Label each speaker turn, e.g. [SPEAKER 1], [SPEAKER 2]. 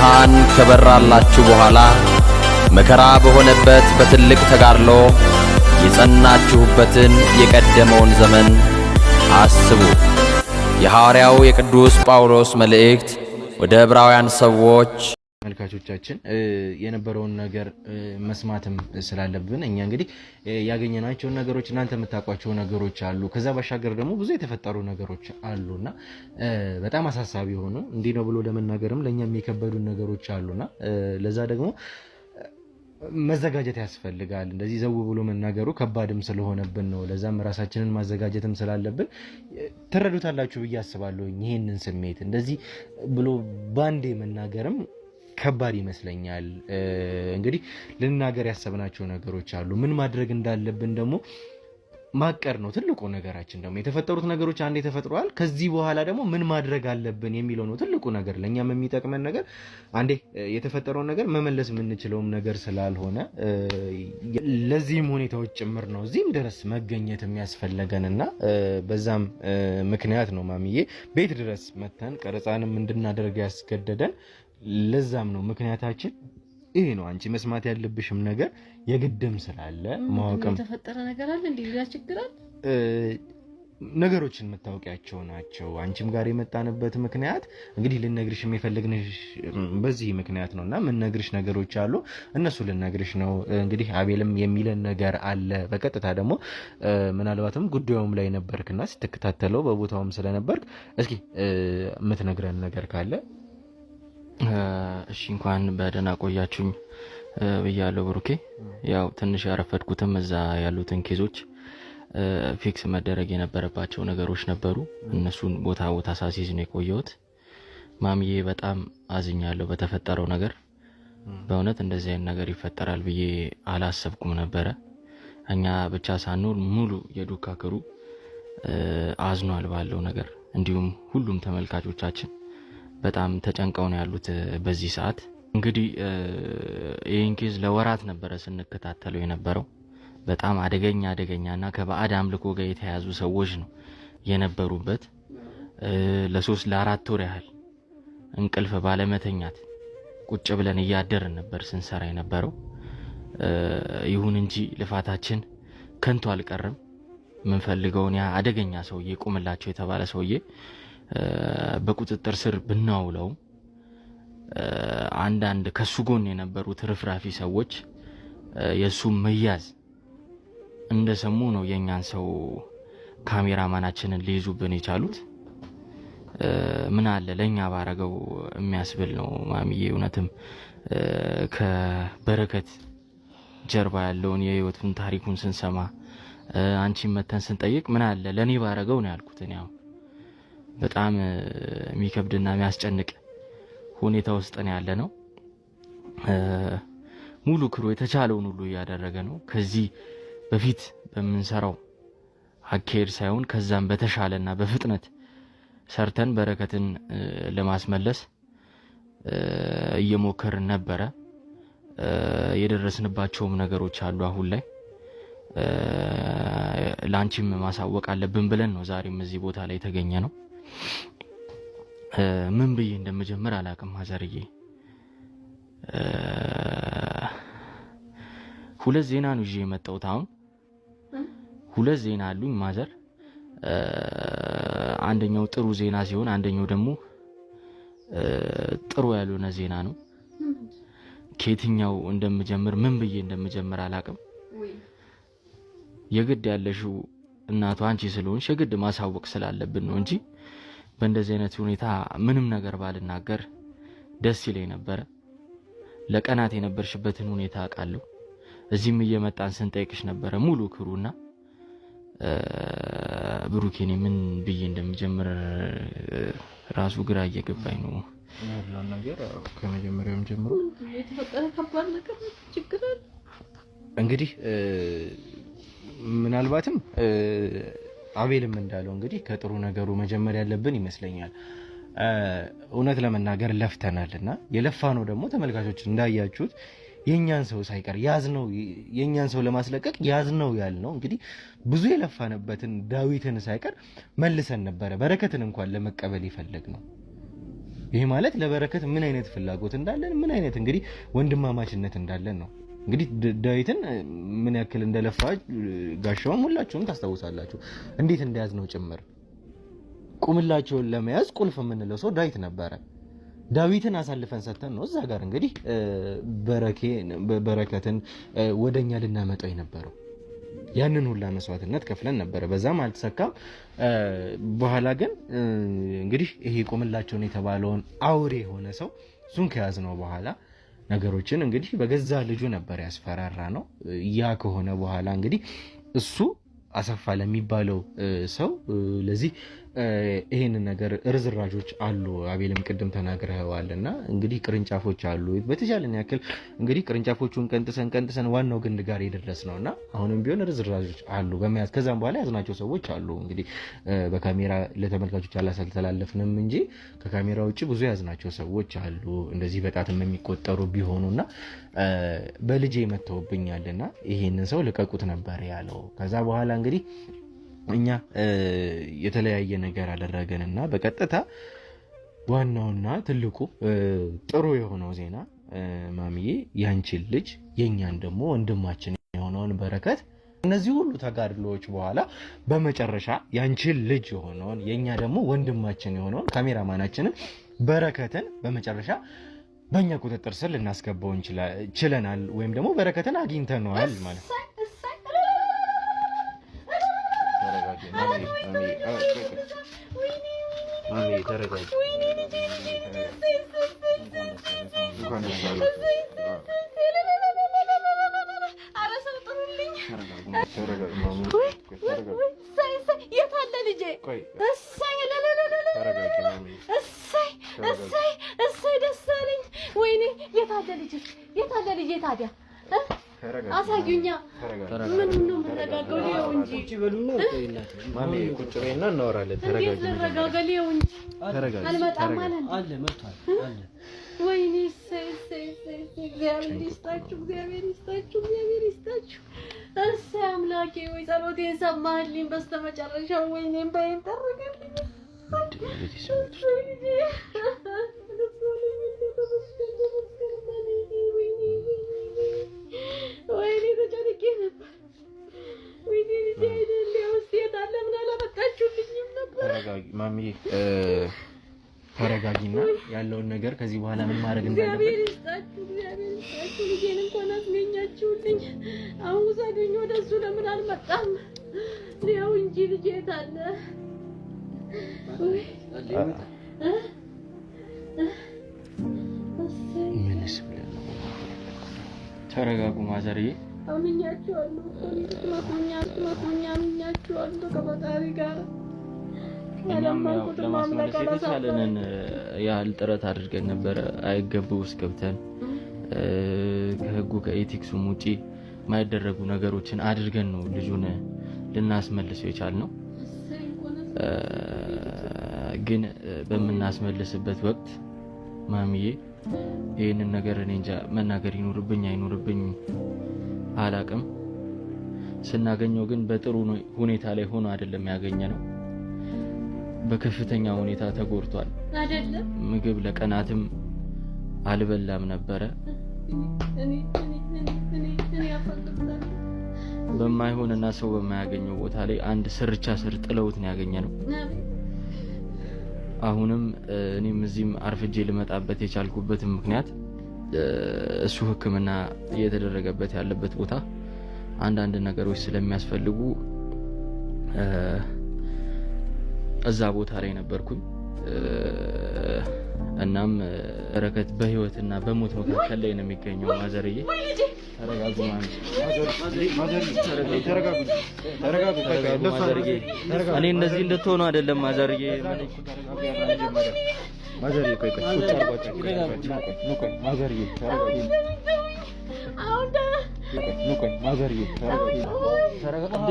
[SPEAKER 1] ብርሃን ከበራላችሁ በኋላ መከራ በሆነበት በትልቅ ተጋድሎ የጸናችሁበትን የቀደመውን ዘመን አስቡ። የሐዋርያው የቅዱስ ጳውሎስ መልእክት ወደ ዕብራውያን ሰዎች።
[SPEAKER 2] መልካቾቻችን የነበረውን ነገር መስማትም ስላለብን እኛ እንግዲህ ያገኘናቸው ነገሮች እናንተ የምታውቋቸው ነገሮች አሉ። ከዛ ባሻገር ደግሞ ብዙ የተፈጠሩ ነገሮች አሉና በጣም አሳሳቢ ሆኑ እንዲህ ነው ብሎ ለመናገርም ለኛ የሚከበዱ ነገሮች አሉና ለዛ ደግሞ መዘጋጀት ያስፈልጋል። እንደዚህ ዘው ብሎ መናገሩ ከባድም ስለሆነብን ነው። ለዛም ራሳችንን ማዘጋጀትም ስላለብን ተረዱታላችሁ ብዬ አስባለሁ። ይሄንን ስሜት እንደዚህ ብሎ ባንዴ መናገርም ከባድ ይመስለኛል። እንግዲህ ልናገር ያሰብናቸው ነገሮች አሉ። ምን ማድረግ እንዳለብን ደግሞ ማቀር ነው ትልቁ ነገራችን። ደግሞ የተፈጠሩት ነገሮች አንዴ ተፈጥሯል። ከዚህ በኋላ ደግሞ ምን ማድረግ አለብን የሚለው ነው ትልቁ ነገር። ለኛም የሚጠቅመን ነገር አንዴ የተፈጠረውን ነገር መመለስ የምንችለውም ነገር ስላልሆነ ለዚህም ሁኔታዎች ጭምር ነው እዚህም ድረስ መገኘት የሚያስፈልገንና በዛም ምክንያት ነው ማሚዬ ቤት ድረስ መተን ቀረጻንም እንድናደርግ ያስገደደን። ለዛም ነው ምክንያታችን ይሄ ነው። አንቺ መስማት ያለብሽም ነገር የግድም ስላለ ማወቅም
[SPEAKER 3] ተፈጠረ ነገር አለ እንዴ ያችግራል
[SPEAKER 2] ነገሮችን መታወቂያቸው ናቸው። አንቺም ጋር የመጣንበት ምክንያት እንግዲህ ልነግርሽ የሚፈልግንሽ በዚህ ምክንያት ነውና ምን ነግርሽ ነገሮች አሉ እነሱ ልነግርሽ ነው። እንግዲህ አቤልም የሚለን ነገር አለ። በቀጥታ ደግሞ ምናልባትም ጉዳዩም ላይ ነበርክና ስትከታተለው በቦታውም ስለነበርክ እስኪ የምትነግረን ነገር ካለ።
[SPEAKER 4] እሺ እንኳን በደህና ቆያችሁኝ ብያለሁ ብሩኬ። ያው ትንሽ ያረፈድኩትም እዛ ያሉትን ኬዞች ፊክስ መደረግ የነበረባቸው ነገሮች ነበሩ። እነሱን ቦታ ሳሲዝ ነው የቆየሁት። ማሚዬ በጣም አዝኛለሁ በተፈጠረው ነገር። በእውነት እንደዚህ አይነት ነገር ይፈጠራል ብዬ አላሰብኩም ነበረ። እኛ ብቻ ሳንሆን ሙሉ የዱካ ክሩ አዝኗል ባለው ነገር። እንዲሁም ሁሉም ተመልካቾቻችን በጣም ተጨንቀው ነው ያሉት በዚህ ሰዓት። እንግዲህ ይሄን ኬዝ ለወራት ነበረ ስንከታተለው የነበረው። በጣም አደገኛና ከባዕድ አምልኮ ጋር የተያዙ ሰዎች ነው የነበሩበት። ለ3 ለ4 ወር ያህል እንቅልፍ ባለመተኛት ቁጭ ብለን እያደርን ነበር ስንሰራ የነበረው። ይሁን እንጂ ልፋታችን ከንቱ አልቀረም። ምንፈልገውን ያ አደገኛ ሰውዬ ቁምላቸው የተባለ ሰውዬ በቁጥጥር ስር ብናውለው አንዳንድ ከሱ ጎን የነበሩት ርፍራፊ ሰዎች የሱ መያዝ እንደሰሙ ነው የኛን ሰው ካሜራማናችንን ሊይዙብን የቻሉት። ምን አለ ለኛ ባረገው የሚያስብል ነው ማሚዬ። እውነትም ከበረከት ጀርባ ያለውን የህይወቱን ታሪኩን ስንሰማ አንቺን መተን ስንጠይቅ ምን አለ ለኔ ባረገው ነው ያልኩት። ያው በጣም የሚከብድና የሚያስጨንቅ ሁኔታ ውስጥ ነው ያለ ነው። ሙሉ ክሩ የተቻለውን ሁሉ እያደረገ ነው። ከዚህ በፊት በምንሰራው አካሄድ ሳይሆን ከዛም በተሻለና በፍጥነት ሰርተን በረከትን ለማስመለስ እየሞከርን ነበረ። የደረስንባቸውም ነገሮች አሉ። አሁን ላይ ላንቺም ማሳወቅ አለብን ብለን ነው ዛሬም እዚህ ቦታ ላይ የተገኘ ነው። ምን ብዬ እንደምጀምር አላቅም ማዘርዬ። ሁለት ዜና ነው ይዤ የመጣሁት አሁን። ሁለት ዜና አሉኝ ማዘር። አንደኛው ጥሩ ዜና ሲሆን አንደኛው ደግሞ ጥሩ ያልሆነ ዜና ነው። ከየትኛው እንደምጀምር ምን ብዬ እንደምጀምር አላቅም። የግድ ያለሽው እናቷ አንቺ ስለሆንሽ የግድ ማሳወቅ ስላለብን ነው እንጂ በእንደዚህ አይነት ሁኔታ ምንም ነገር ባልናገር ደስ ይለኝ ነበር። ለቀናት የነበርሽበትን ሁኔታ አውቃለሁ። እዚህም እየመጣን ስንጠይቅሽ ነበረ ሙሉ ክሩና ብሩኬኔ ምን ብዬ እንደምጀምር ራሱ ግራ እየገባኝ ነው።
[SPEAKER 2] ያለው ነገር ከመጀመሪያውም ጀምሮ
[SPEAKER 3] የተፈጠረ ከባድ ነገር ችግር አለ።
[SPEAKER 2] እንግዲህ ምናልባትም አቤልም እንዳለው እንግዲህ ከጥሩ ነገሩ መጀመር ያለብን ይመስለኛል። እውነት ለመናገር ለፍተናልና የለፋነው ደግሞ ተመልካቾች እንዳያችሁት የኛን ሰው ሳይቀር ያዝነው የኛን ሰው ለማስለቀቅ ያዝነው ያልነው እንግዲህ ብዙ የለፋነበትን ዳዊትን ሳይቀር መልሰን ነበረ በረከትን እንኳን ለመቀበል ይፈልግ ነው። ይሄ ማለት ለበረከት ምን አይነት ፍላጎት እንዳለን ምን አይነት እንግዲህ ወንድማማችነት እንዳለን ነው። እንግዲህ ዳዊትን ምን ያክል እንደለፋ ጋሻውም ሁላችሁም ታስታውሳላችሁ፣ እንዴት እንደያዝ ነው ጭምር። ቁምላቸውን ለመያዝ ቁልፍ የምንለው ሰው ዳዊት ነበረ። ዳዊትን አሳልፈን ሰተን ነው እዛ ጋር እንግዲህ በረከትን ወደኛ ልናመጣው የነበረው። ያንን ሁላ መስዋዕትነት ከፍለን ነበረ፣ በዛም አልተሰካም። በኋላ ግን እንግዲህ ይሄ ቁምላቸውን የተባለውን አውሬ የሆነ ሰው እሱን ከያዝ ነው በኋላ ነገሮችን እንግዲህ በገዛ ልጁ ነበር ያስፈራራ ነው። ያ ከሆነ በኋላ እንግዲህ እሱ አሰፋ ለሚባለው ሰው ለዚህ ይሄንን ነገር ርዝራዦች አሉ። አቤልም ቅድም ተናግረዋልና እንግዲህ ቅርንጫፎች አሉ። በተቻለን ያክል እንግዲህ ቅርንጫፎቹን ቀንጥሰን ዋናው ግንድ ጋር የደረስ ነውና አሁንም ቢሆን ርዝራዦች አሉ በመያዝ ከዛም በኋላ ያዝናቸው ሰዎች አሉ። እንግዲህ በካሜራ ለተመልካቾች አላስተላለፍንም እንጂ ከካሜራ ውጪ ብዙ ያዝናቸው ሰዎች አሉ። እንደዚህ በጣትም የሚቆጠሩ ቢሆኑና በልጄ መተውብኛልና ይሄንን ሰው ልቀቁት ነበር ያለው። ከዛ በኋላ እንግዲህ እኛ የተለያየ ነገር አደረገንና በቀጥታ ዋናውና ትልቁ ጥሩ የሆነው ዜና ማሚዬ ያንቺን ልጅ የኛን ደግሞ ወንድማችን የሆነውን በረከት እነዚህ ሁሉ ተጋድሎዎች በኋላ በመጨረሻ ያንቺን ልጅ የሆነውን የኛ ደግሞ ወንድማችን የሆነውን ካሜራማናችንን በረከትን በመጨረሻ በእኛ ቁጥጥር ስር ልናስገባው ችለናል፣ ወይም ደግሞ በረከትን አግኝተነዋል ማለት ነው። ማሚ ተረጋጊ።
[SPEAKER 3] የት አለ ልጄ? እሰይ ደስ አለኝ። ወይኔ የት አለ ልጄ? የት አለ ልጄ ታዲያ? አሳዩኛ። ምን ነው ተረጋጋው ሊው እንጂ ቁጭ በሉና
[SPEAKER 2] ማሚ ቁጭ በይና እናወራለን።
[SPEAKER 3] ተረጋጋው እንጂ አልመጣም ማለት አለ መጥቷል አለ። ወይኔ እግዚአብሔር ይስጣችሁ። እሰይ አምላኬ ወይ ጸሎቴን ሰማህልኝ በስተመጨረሻው። ወይኔም ባይም ተረጋግልኝ። ወይኔ ተጨንቄ ነበር። ወይኔ ልጄ አይደል ውስጥ የታለ ምን አላመጣችሁልኝም ነበር።
[SPEAKER 2] ተረጋጊ ማሚ ተረጋጊና ያለውን ነገር ከዚህ በኋላ ምን ማድረግ እንዳለበት እግዚአብሔር ይስጣችሁ። ልጄን እንኳን አስገኛችሁልኝ። አሁን ውሰዱኝ ወደሱ። ለምን አልመጣም? ያው እንጂ ልጄ የታለ? ምንስ ብለን ነው? ተረጋጉ ማዘርዬ። አምኛችኋለሁ። አምኛችኋለሁ ከፈጣሪ ጋር
[SPEAKER 4] ለማስመለስ የተቻለንን ያህል ጥረት አድርገን ነበረ። አይገቡ ውስጥ ገብተን ከህጉ ከኤቲክሱም ውጪ የማይደረጉ ነገሮችን አድርገን ነው ልጁን ልናስመልሰው የቻልነው። ግን በምናስመልስበት ወቅት ማሚዬ ይሄንን ነገር እኔ እንጃ መናገር ይኖርብኝ አይኖርብኝ አላቅም። ስናገኘው ግን በጥሩ ሁኔታ ላይ ሆኖ አይደለም ያገኘነው። በከፍተኛ ሁኔታ ተጎድቷል አይደለም። ምግብ ለቀናትም አልበላም ነበረ። በማይሆንና ሰው በማያገኘው ቦታ ላይ አንድ ስርቻ ስር ጥለውት ነው ያገኘነው። አሁንም እኔም እዚህም አርፍጄ ልመጣበት የቻልኩበት ምክንያት እሱ ሕክምና እየተደረገበት ያለበት ቦታ አንዳንድ ነገሮች ስለሚያስፈልጉ እዛ ቦታ ላይ ነበርኩኝ። እናም በረከት በህይወትና በሞት መካከል ላይ ነው የሚገኘው። ማዘርዬ ተረጋጉ። እኔ እንደዚህ እንድትሆኑ አይደለም ማዘርዬ። ማዘርዬ ቆይ ቁጭ አርጓቸው። ማዘርዬ ተረጋጉ። ማዘርዬ ተረጋጉ።